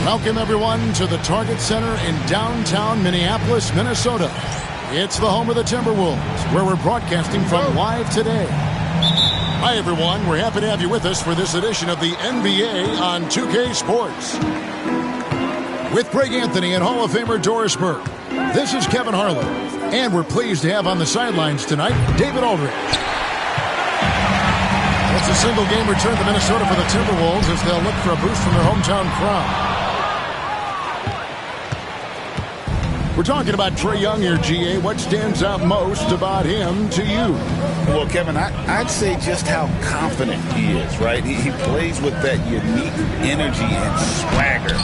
Welcome, everyone, to the Target Center in downtown Minneapolis, Minnesota. It's the home of the Timberwolves, where we're broadcasting from live today. Hi, everyone. We're happy to have you with us for this edition of the NBA on 2K Sports. With Greg Anthony and Hall of Famer Doris Burke, this is Kevin Harlan. And we're pleased to have on the sidelines tonight, David Aldridge. It's a single game return to Minnesota for the Timberwolves as they'll look for a boost from their hometown crowd. We're talking about Trae Young here, GA. What stands out most about him to you? Well, Kevin, I'd say just how confident he is, right? He plays with that unique energy and swagger.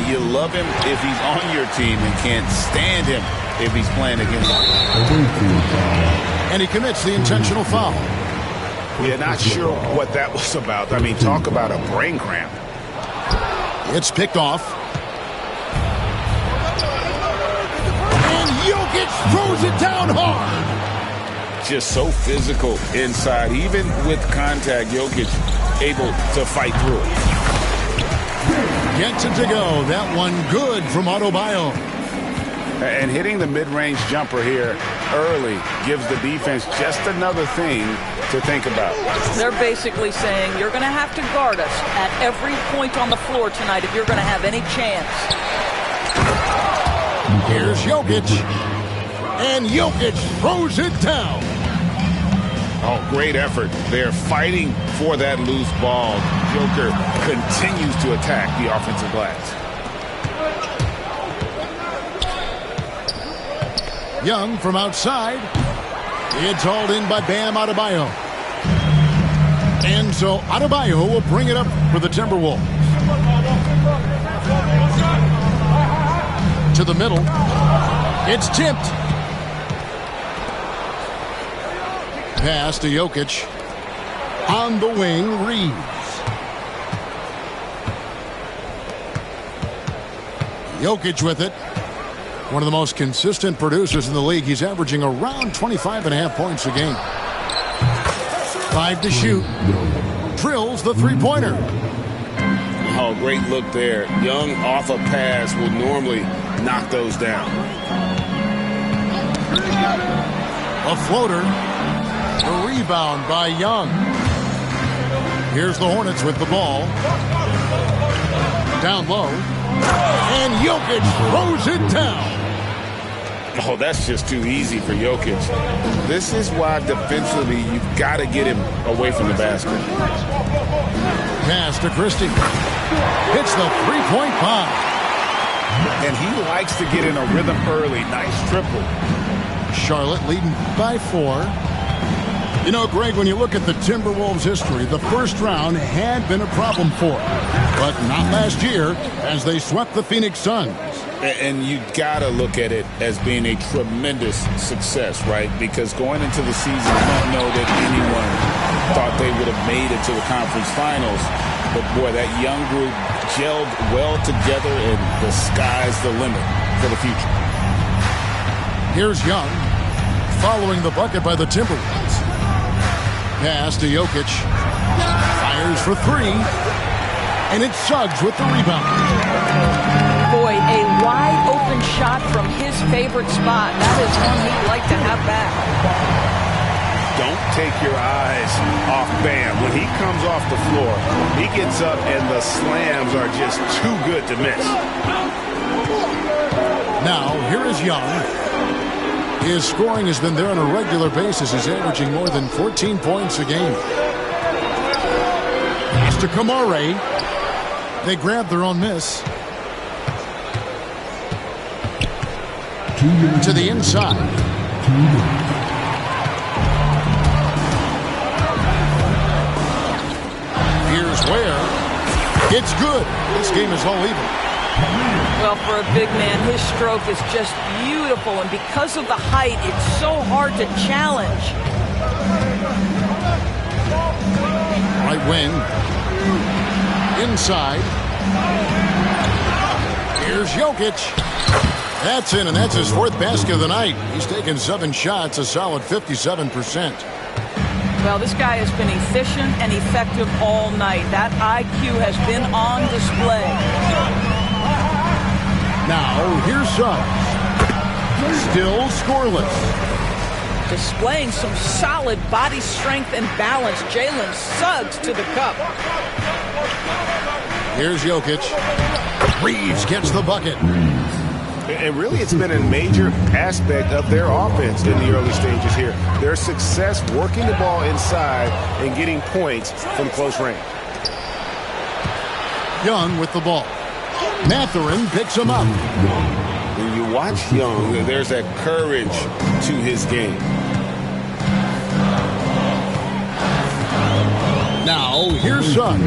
You love him if he's on your team and can't stand him if he's playing against you. And he commits the intentional foul. Yeah, not sure what that was about. I mean, talk about a brain cramp. It's picked off. Jokic throws it down hard. Just so physical inside. Even with contact, Jokic able to fight through it. Gets it to go. That one good from Adebayo. And hitting the mid-range jumper here early gives the defense just another thing to think about. They're basically saying you're going to have to guard us at every point on the floor tonight if you're going to have any chance. Here's Jokic. And Jokic throws it down. Oh, great effort. They're fighting for that loose ball. Joker continues to attack the offensive glass. Young from outside. It's hauled in by Bam Adebayo. And so Adebayo will bring it up for the Timberwolves. To the middle. It's tipped. Pass to Jokic. On the wing, Reeves. Jokic with it. One of the most consistent producers in the league. He's averaging around 25.5 points a game. 5 to shoot. Drills the three-pointer. Oh, great look there. Young off a pass will normally knock those down. A floater. A rebound by Young. Here's the Hornets with the ball. Down low. And Jokic throws it down. Oh, that's just too easy for Jokic. This is why defensively you've got to get him away from the basket. Pass to Christie. Hits the three-point bomb. And he likes to get in a rhythm early. Nice triple. Charlotte leading by 4. You know, Greg, when you look at the Timberwolves' history, the first round had been a problem for them. But not last year, as they swept the Phoenix Suns. And you got to look at it as being a tremendous success, right? Because going into the season, I don't know that anyone thought they would have made it to the conference finals. But, boy, that young group gelled well together, and the sky's the limit for the future. Here's Young, following the bucket by the Timberwolves. Pass to Jokic. Fires for 3. And it's Suggs with the rebound. Boy, a wide-open shot from his favorite spot. That is one he'd like to have back. Don't take your eyes off Bam. When he comes off the floor, he gets up and the slams are just too good to miss. Now, here is Young. His scoring has been there on a regular basis. He's averaging more than 14 points a game. Pass to Kamare. They grab their own miss. To the inside. Here's Ware. It's good. This game is all even. Well, for a big man, his stroke is just beautiful. And because of the height, it's so hard to challenge. Right wing. Inside. Here's Jokic. That's in, and that's his 4th basket of the night. He's taken 7 shots, a solid 57%. Well, this guy has been efficient and effective all night. That IQ has been on display. Now, here's Suggs. Still scoreless. Displaying some solid body strength and balance. Jalen Suggs to the cup. Here's Jokic. Reeves gets the bucket. And really, it's been a major aspect of their offense in the early stages here. Their success working the ball inside and getting points from close range. Young with the ball. Mathurin picks him up. When you watch Young, there's that courage to his game. Now, here's Suggs.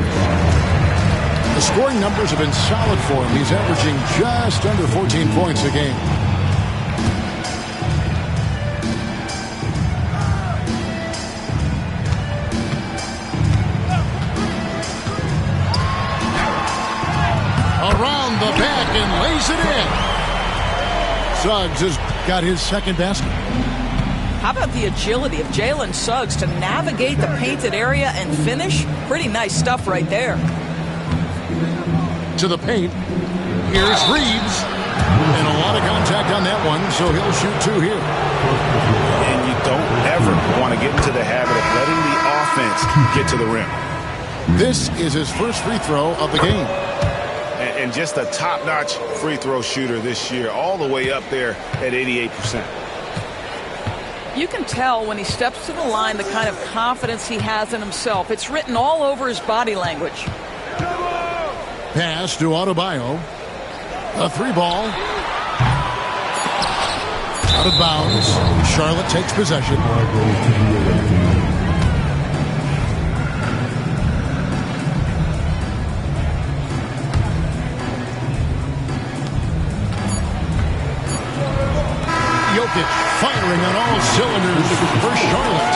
The scoring numbers have been solid for him. He's averaging just under 14 points a game. Around the back and lays it in. Suggs has got his second basket. How about the agility of Jalen Suggs to navigate the painted area and finish? Pretty nice stuff right there. To the paint. Here's Reeves. And a lot of contact on that one, so he'll shoot two here. And you don't ever want to get into the habit of letting the offense get to the rim. This is his first free throw of the game. And just a top-notch free throw shooter this year, all the way up there at 88%. You can tell when he steps to the line the kind of confidence he has in himself. It's written all over his body language. Pass to Adebayo. A three ball. Out of bounds. Charlotte takes possession. Jokic firing on all cylinders for Charlotte.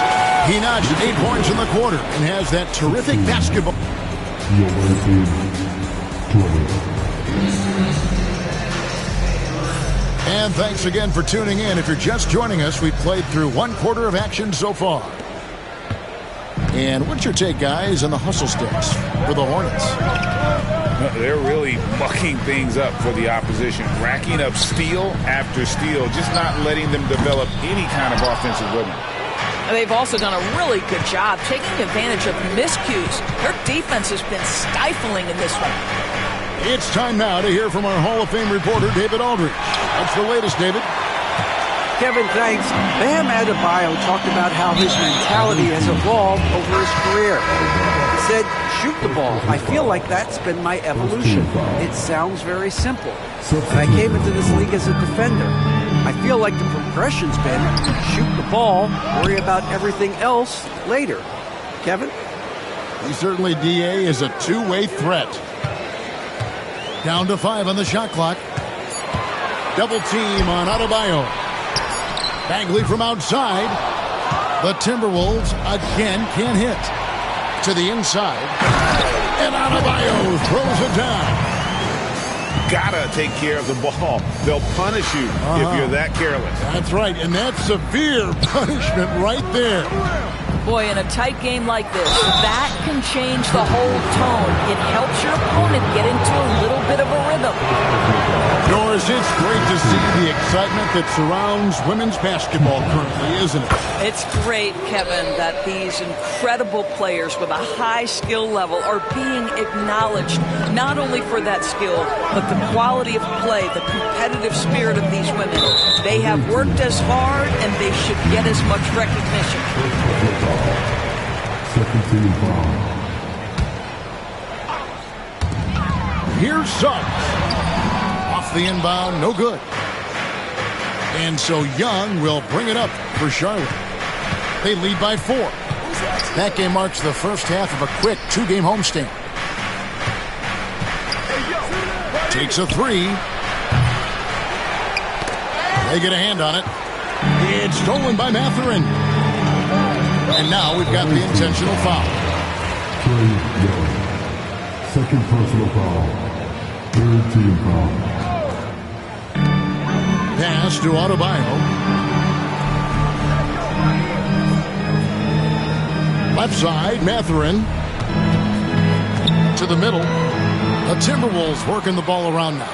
He notched 8 points in the quarter and has that terrific basketball. And thanks again for tuning in. If you're just joining us, we've played through one quarter of action so far. And what's your take, guys, on the hustle sticks for the Hornets? They're really mucking things up for the opposition, racking up steal after steal, just not letting them develop any kind of offensive rhythm. They've also done a really good job taking advantage of miscues. Their defense has been stifling in this one. It's time now to hear from our Hall of Fame reporter, David Aldridge. What's the latest, David? Kevin, thanks. Bam Adebayo talked about how his mentality has evolved over his career. He said, shoot the ball. I feel like that's been my evolution. It sounds very simple. And I came into this league as a defender. I feel like the progression's been shoot the ball, worry about everything else later. Kevin? He certainly, DA, is a two-way threat. Down to 5 on the shot clock. Double team on Adebayo. Bagley from outside. The Timberwolves again can't hit. To the inside. And Adebayo throws it down. Gotta take care of the ball. They'll punish you if you're that careless. That's right, and that's severe punishment right there. Boy, in a tight game like this, that can change the whole tone. It helps your opponent get into a little bit of a rhythm. Norris, it's great to see the excitement that surrounds women's basketball currently, isn't it? It's great, Kevin, that these incredible players with a high skill level are being acknowledged, not only for that skill, but the quality of play, the competitive spirit of these women. They have worked as hard, and they should get as much recognition. Second team foul. Here's Suggs. Off the inbound, no good. And so Young will bring it up for Charlotte. They lead by 4. That game marks the first half of a quick 2-game homestand. Takes a 3. They get a hand on it. It's stolen by Mathurin. And now we've got the intentional foul. Trey Young. Second personal foul. Third team foul. Pass to Adebayo. Left side, Mathurin. To the middle. The Timberwolves working the ball around now.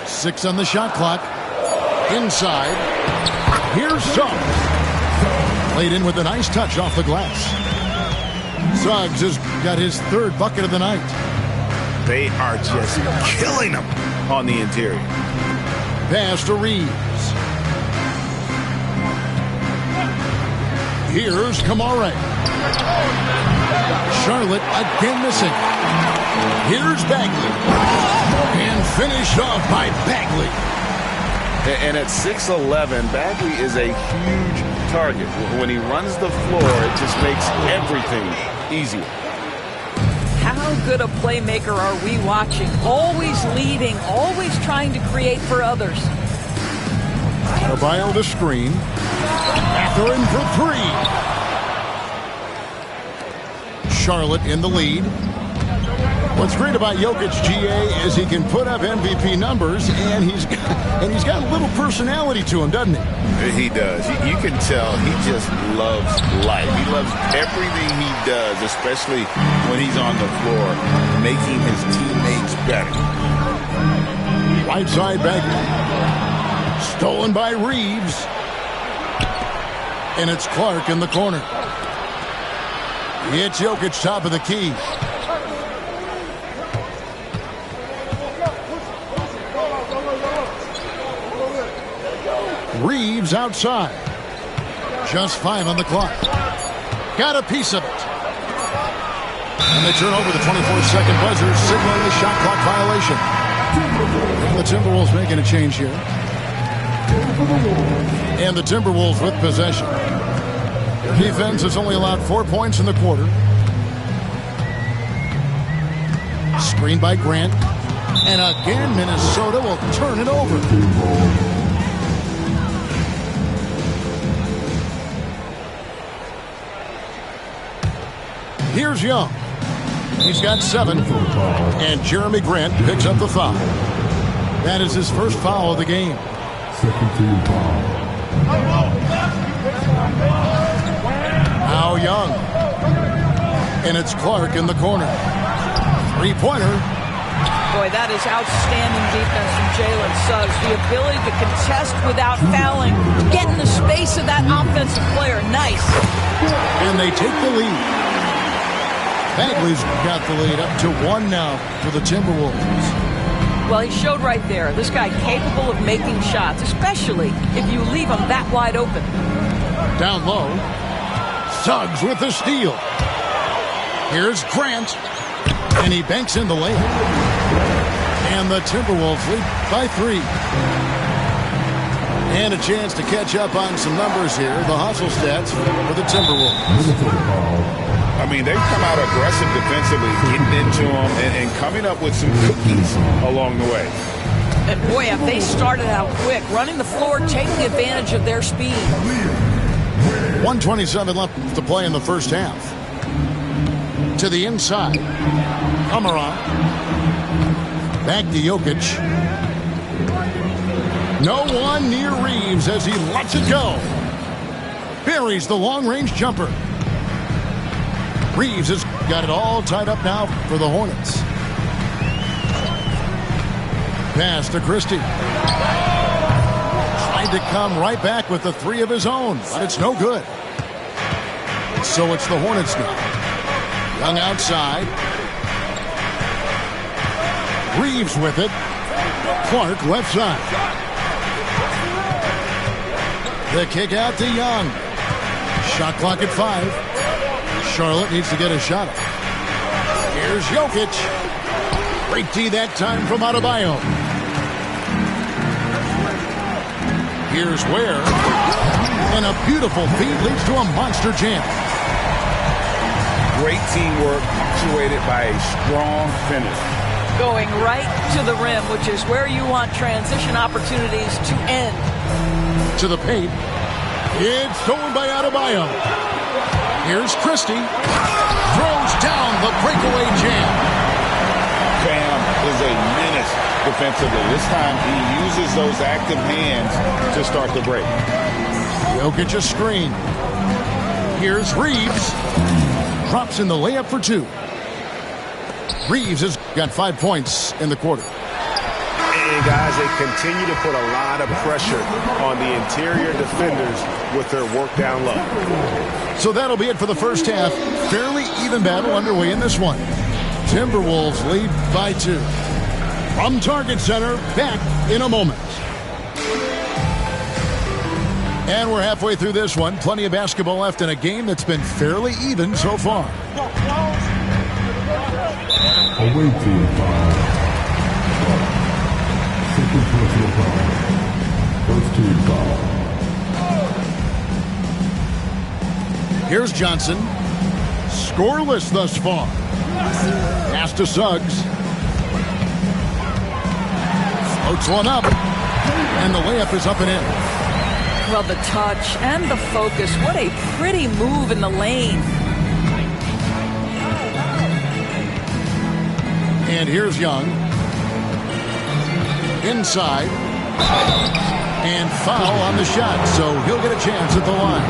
6 on the shot clock. Inside. Here's Suggs. Laid in with a nice touch off the glass. Suggs has got his 3rd bucket of the night. They are just killing them on the interior. Pass to Reeves. Here's Kamara. Charlotte again missing. Here's Bagley. And finished off by Bagley. And at 6'11", Bagley is a huge target. When he runs the floor, it just makes everything easier. How good a playmaker are we watching? Always leading, always trying to create for others. Adebayo the screen. Mathurin for 3. Charlotte in the lead. What's great about Jokic, GA, is he can put up MVP numbers, and he's got a little personality to him, doesn't he? He does. You can tell he just loves life. He loves everything he does, especially when he's on the floor, making his teammates better. Right side Bagley. Stolen by Reeves. And it's Clark in the corner. It's Jokic top of the key. Reeves outside. Just 5 on the clock. Got a piece of it. And they turn over the 24-second buzzer, signaling the shot clock violation. The Timberwolves making a change here. And the Timberwolves with possession. Their defense has only allowed 4 points in the quarter. Screen by Grant. And again, Minnesota will turn it over. Here's Young. He's got 7. And Jeremy Grant picks up the foul. That is his first foul of the game. Second team foul. Now Young. And it's Clark in the corner. 3-pointer. Boy, that is outstanding defense from Jalen Suggs. The ability to contest without fouling. Get in the space of that offensive player. Nice. And they take the lead. Bagley's got the lead up to 1 now for the Timberwolves. Well, he showed right there. This guy capable of making shots, especially if you leave him that wide open. Down low. Suggs with the steal. Here's Grant. And he banks in the layup. And the Timberwolves lead by 3. And a chance to catch up on some numbers here. The hustle stats for the Timberwolves. I mean, they've come out aggressive defensively, getting into them and coming up with some cookies along the way. And boy, have they started out quick, running the floor, taking advantage of their speed. 1:27 left to play in the first half. To the inside. Kamara. Back to Jokic. No one near Reeves as he lets it go. Buries the long-range jumper. Reeves has got it all tied up now for the Hornets. Pass to Christie. Tried to come right back with the 3 of his own, but it's no good. So it's the Hornets now. Young outside. Reeves with it. Clark left side. The kick out to Young. Shot clock at 5. Charlotte needs to get a shot. Here's Jokic. Great D that time from Adebayo. Here's Ware. And a beautiful feed leads to a monster jam. Great teamwork punctuated by a strong finish. Going right to the rim, which is where you want transition opportunities to end. To the paint. It's stolen by Adebayo. Here's Christie. Throws down the breakaway jam. Cam is a menace defensively. This time he uses those active hands to start the break. Jokic a screen. Here's Reeves. Drops in the layup for 2. Reeves has got 5 points in the quarter. And, guys, they continue to put a lot of pressure on the interior defenders with their work down low. So that'll be it for the first half. Fairly even battle underway in this one. Timberwolves lead by 2. From Target Center, back in a moment. And we're halfway through this one. Plenty of basketball left in a game that's been fairly even so far. Away team foul. Second personal foul. First team foul. Here's Johnson. Scoreless thus far. Pass to Suggs. Floats one up. And the layup is up and in. Well, the touch and the focus. What a pretty move in the lane. And here's Young. Inside. And foul on the shot, so he'll get a chance at the line.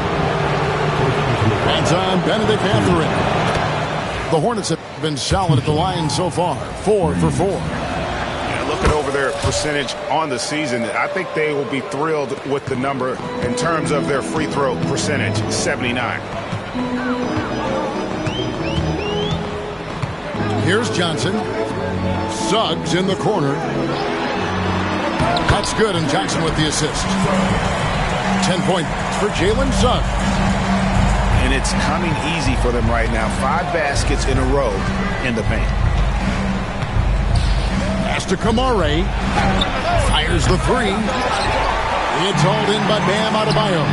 That's on Benedict Mathurin. The Hornets have been solid at the line so far. 4 for 4. Yeah, looking over their percentage on the season, I think they will be thrilled with the number in terms of their free throw percentage, 79. Here's Johnson. Suggs in the corner. That's good, and Johnson with the assist. 10 points for Jalen Suggs. And it's coming easy for them right now. 5 baskets in a row in the paint. Pass to Kamare. Fires the 3. It's hauled in by Bam Adebayo.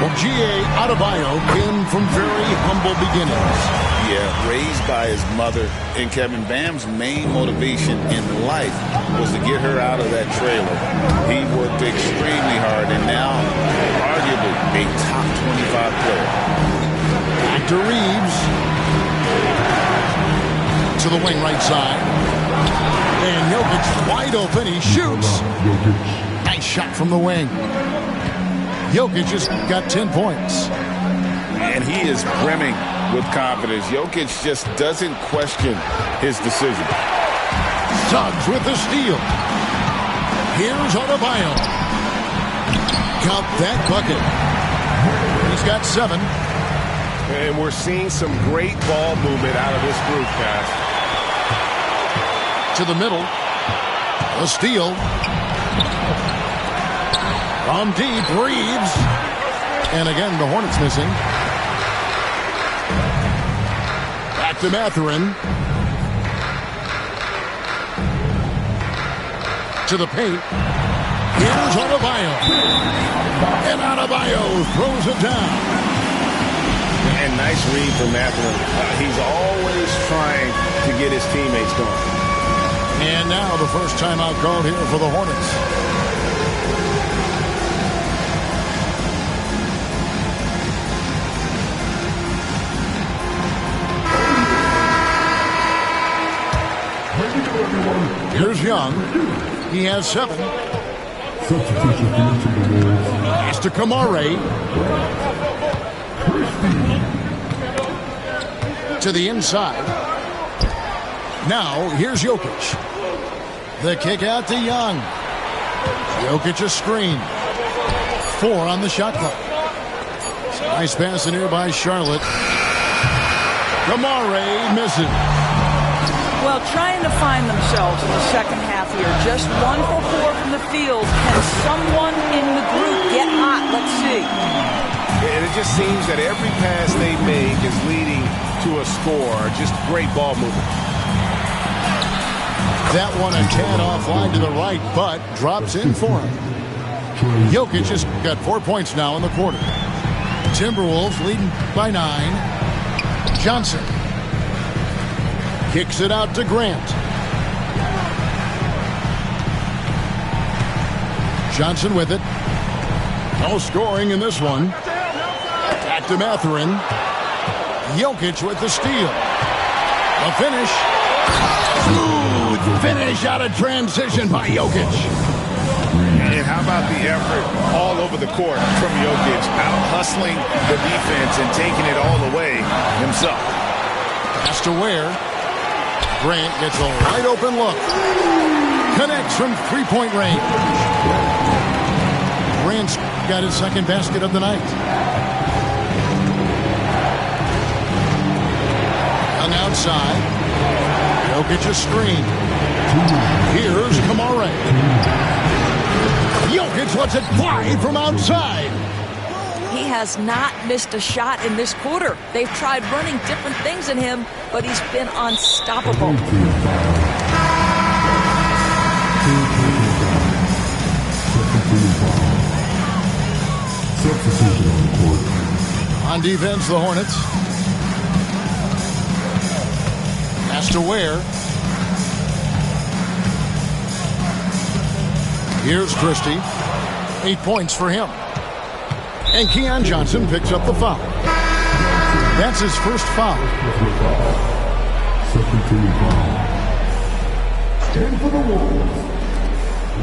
Well, G.A. Adebayo came from very humble beginnings. Yeah, raised by his mother. And Kevin, Bam's main motivation in life was to get her out of that trailer. He worked extremely hard, and now, arguably, a top 25 player. Back to Reeves. To the wing right side. And Jokic wide open. He shoots. Nice shot from the wing. Jokic has got 10 points. And he is brimming with confidence. Jokic just doesn't question his decision. Suggs with the steal. Here's Adebayo. Count that bucket. He's got 7. And we're seeing some great ball movement out of this group, guys. To the middle. A steal. From deep, Reeves. And again, the Hornets missing. Back to Mathurin. To the paint. Here's Adebayo. And Adebayo throws it down. And nice read from Mathurin. He's always trying to get his teammates going. And now the first timeout called here for the Hornets. Here's Young. He has 7. Substitution for the Timberwolves. Pass to Kamare. To the inside. Now, here's Jokic. The kick out to Young. Jokic a screen. 4 on the shot clock. Nice pass in here by Charlotte. Kamare misses. Well, trying to find themselves in the second half here. Just 1 for 4 from the field. Can someone in the group get hot? Let's see. And it just seems that every pass they make is leading to a score. Just great ball movement. That one a tad offline to the right, but drops in for him. Jokic has got 4 points now in the quarter. Timberwolves leading by 9. Johnson kicks it out to Grant. Johnson with it. No scoring in this one. Back to Mathurin. Jokic with the steal. The finish. Smooth finish out of transition by Jokic. And how about the effort all over the court from Jokic, out hustling the defense and taking it all the way himself. Pass to Ware. Grant gets a wide open look. Connects Shoots from three-point range. Grant's got his second basket of the night. Young outside. Jokic a screen. Here's Kamara. Jokic lets it fly from outside. He has not missed a shot in this quarter. They've tried running different things in him, but he's been unstoppable. On defense, the Hornets. Pass to Ware. Here's Christie. 8 points for him. And Keon Johnson picks up the foul. That's his first foul. Second team foul. 10 for the Wolves.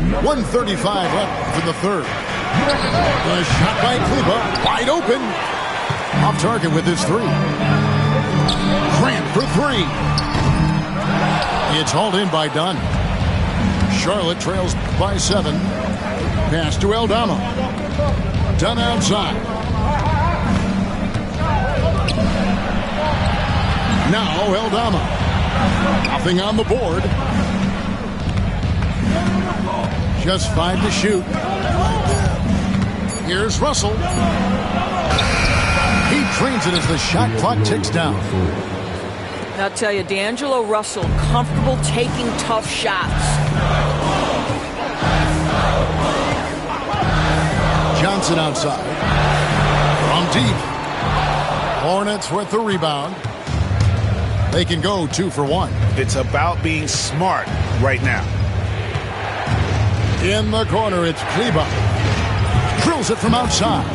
1:35 left in the third. The shot by Kleber, wide open. Off target with his three. Grant for three. It's hauled in by Dunn. Charlotte trails by 7. Pass to Eldama. Dunn outside. Now Eldama. Nothing on the board. Just 5 to shoot. Here's Russell. He trains it as the shot clock ticks down. Now, I'll tell you, D'Angelo Russell, comfortable taking tough shots. Johnson outside. From deep. Hornets with the rebound. They can go 2 for 1. It's about being smart right now. In the corner, it's Kleber. Drills it from outside.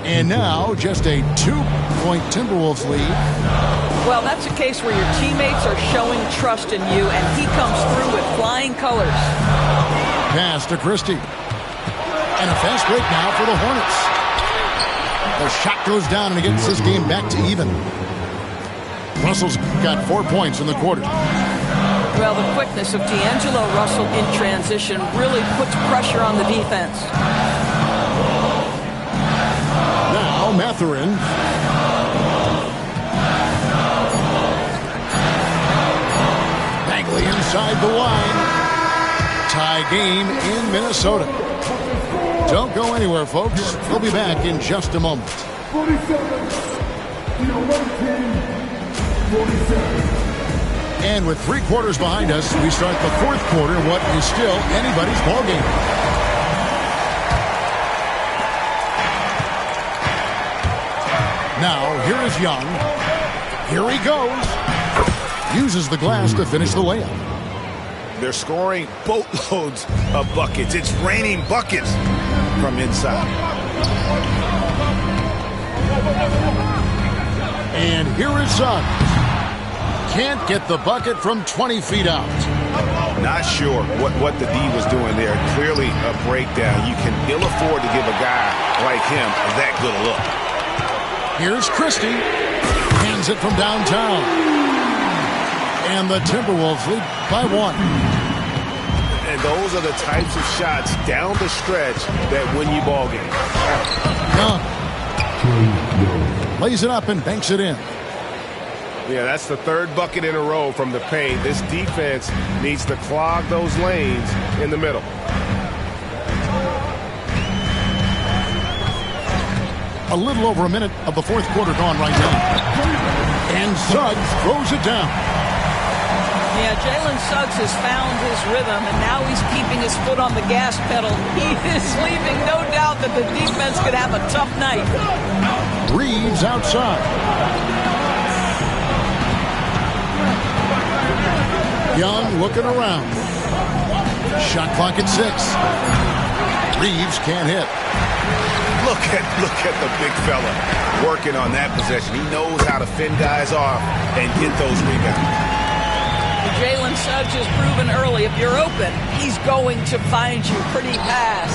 And now, just a 2-point Timberwolves lead. Well, that's a case where your teammates are showing trust in you, and he comes through with flying colors. Pass to Christie. And a fast break now for the Hornets. The shot goes down, and it gets this game back to even. Russell's got 4 points in the quarter. Well, the quickness of D'Angelo Russell in transition really puts pressure on the defense. Now Mathurin. Bagley inside the line. Tie game in Minnesota. Don't go anywhere, folks. We'll be back in just a moment. 47. 47. And with 3 quarters behind us, we start the 4th quarter, what is still anybody's ballgame. Now, here is Young. Here he goes. Uses the glass to finish the layup. They're scoring boatloads of buckets. It's raining buckets from inside. And here is Suggs. Can't get the bucket from 20 feet out. Not sure what the D was doing there. Clearly a breakdown. You can ill afford to give a guy like him that good a look. Here's Christie. Hands it from downtown. And the Timberwolves lead by 1. And those are the types of shots down the stretch that win you ball games. Lays it up and banks it in. Yeah, that's the 3rd bucket in a row from the paint. This defense needs to clog those lanes in the middle. A little over a minute of the 4th quarter gone right now. And Suggs throws it down. Yeah, Jalen Suggs has found his rhythm, and now he's keeping his foot on the gas pedal. He is leaving no doubt that the defense could have a tough night. Reeves outside. Young looking around. Shot clock at 6. Reeves can't hit. Look at the big fella working on that possession. He knows how to fend guys off and get those rebounds. Jalen Suggs has proven early, if you're open, he's going to find you. Pretty pass.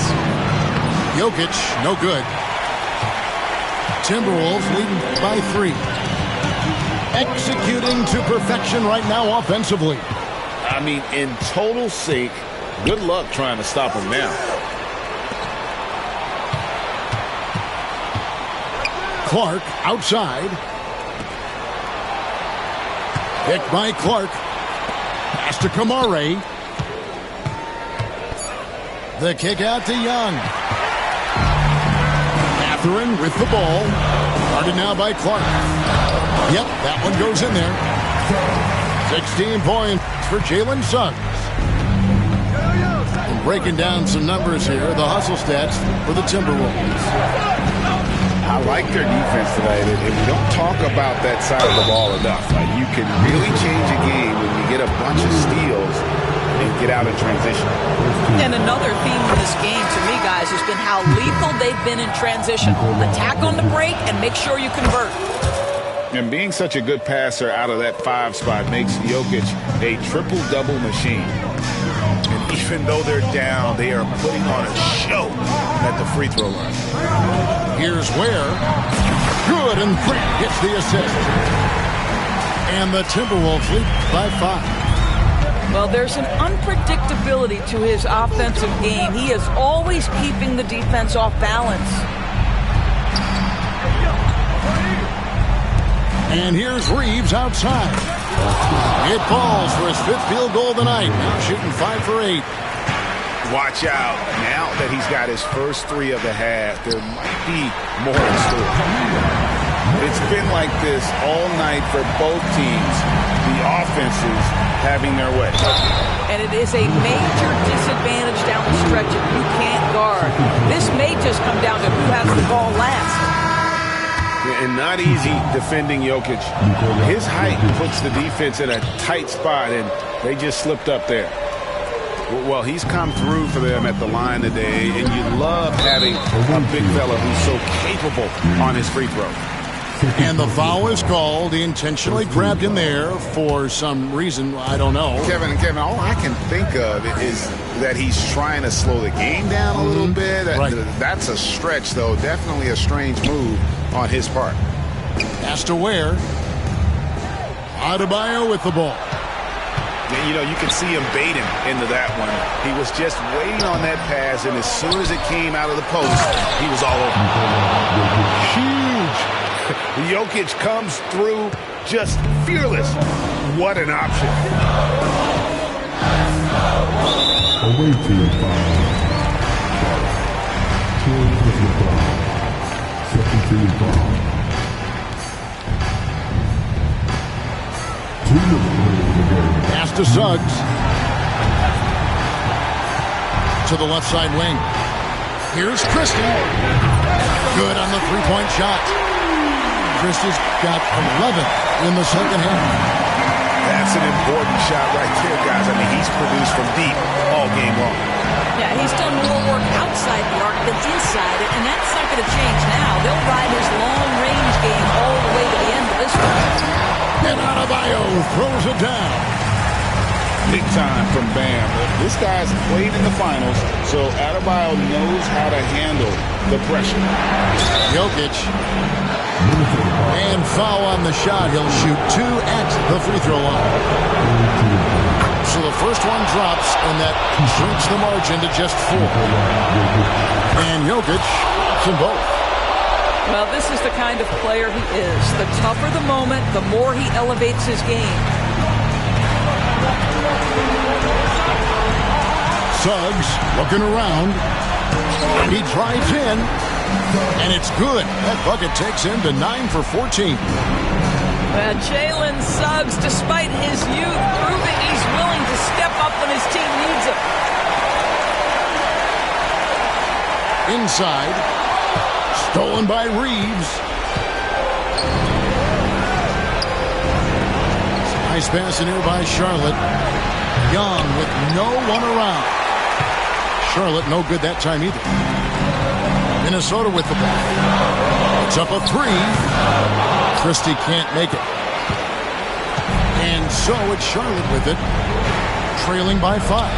Jokic, no good. Timberwolves leading by 3. Executing to perfection right now offensively. I mean, in total sync. Good luck trying to stop him now. Clark outside. Picked by Clark. Pass to Kamare. The kick out to Young. Catherine with the ball. Guarded now by Clark. Yep, that one goes in there. 16 points for Jalen Suggs. And breaking down some numbers here, the hustle stats for the Timberwolves. I like their defense tonight, and we don't talk about that side of the ball enough. You can really change a game when you get a bunch of steals and get out in transition. And another theme in this game, to me, guys, has been how lethal they've been in transition. Attack on the break and make sure you convert. And being such a good passer out of that 5 spot makes Jokic a triple-double machine. And even though they're down, they are putting on a show at the free throw line. Here's Ware. Good, and Grant gets the assist. And the Timberwolves lead by 5. Well, there's an unpredictability to his offensive game. He is always keeping the defense off balance. And here's Reeves outside. It falls for his 5th field goal of the night. Now shooting 5 for 8. Watch out. Now that he's got his first 3 of the half, there might be more in store. It's been like this all night for both teams. The offenses having their way. And it is a major disadvantage down the stretch if you can't guard. This may just come down to who has the ball last. And not easy defending Jokic. His height puts the defense in a tight spot, and they just slipped up there. Well, he's come through for them at the line today, and you love having a big fella who's so capable on his free throw. And the foul is called. He intentionally grabbed him there for some reason. I don't know. Kevin, all I can think of is that he's trying to slow the game down a little bit. Right. That's a stretch, though. Definitely a strange move on his part. Pass to Ware. Adebayo with the ball. You know, you can see him baiting into that one. He was just waiting on that pass, and as soon as it came out of the post, he was all over. Huge. Jokic comes through just fearless. What an option. Away team foul. 10 personal foul. Second team foul. 2 minutes remaining in the game. Pass to Suggs. To the left side wing. Here's Christie. Good on the 3-point shot. Christie's got 11 in the second half. That's an important shot right there, guys. I mean, he's produced from deep all game long. Yeah, he's done more work outside the arc than inside it, and that's not going to change now. They'll ride his long-range game all the way to the end of this one. And Adebayo throws it down. Big time from Bam. This guy's played in the finals, so Adebayo knows how to handle the pressure. Jokic. And foul on the shot. He'll shoot 2 at the free throw line. So the first one drops, and that shrinks the margin to just 4. And Jokic gets them both. Well, this is the kind of player he is. The tougher the moment, the more he elevates his game. Suggs looking around. He drives in, and it's good. That bucket takes him to 9 for 14. Jalen Suggs, despite his youth, proving he's willing to step up when his team needs him. Inside. Stolen by Reeves. Nice pass in here by Charlotte. Young with no one around. Charlotte no good that time either. Minnesota with the ball. It's up a 3. Christie can't make it. And so it's Charlotte with it. Trailing by 5.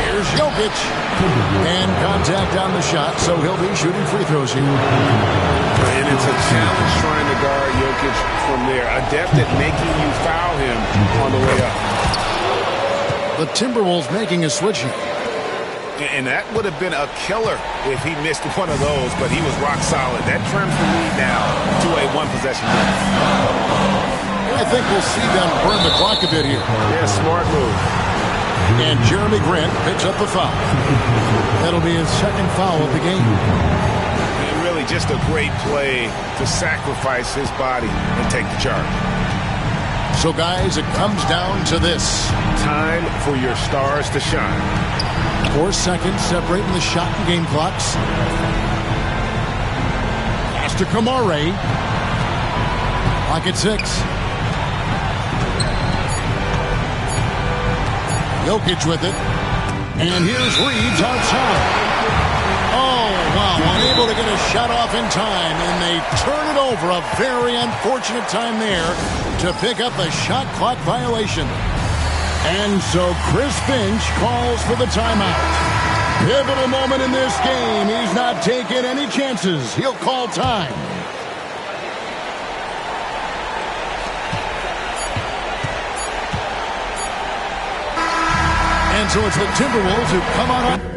Here's Jokic. And contact on the shot, so he'll be shooting free throws here. And it's a challenge trying to guard Jokic from there. Adept at making you foul him on the way up. The Timberwolves making a switch here. And that would have been a killer if he missed one of those, but he was rock solid. That trims the lead now to a one-possession game. I think we'll see them burn the clock a bit here. Yeah, smart move. And Jeremy Grant picks up the foul. That'll be his second foul of the game. And really just a great play to sacrifice his body and take the charge. So, guys, it comes down to this. Time for your stars to shine. 4 seconds separating the shot and game clocks. Pass to Kamare. Pocket 6. Jokic with it. And here's Reeves outside. Oh, wow. Unable to get a shot off in time. And they turn it over. A very unfortunate time there to pick up a shot clock violation. And so Chris Finch calls for the timeout. Pivotal moment in this game. He's not taking any chances. He'll call time. And so it's the Timberwolves who come on up.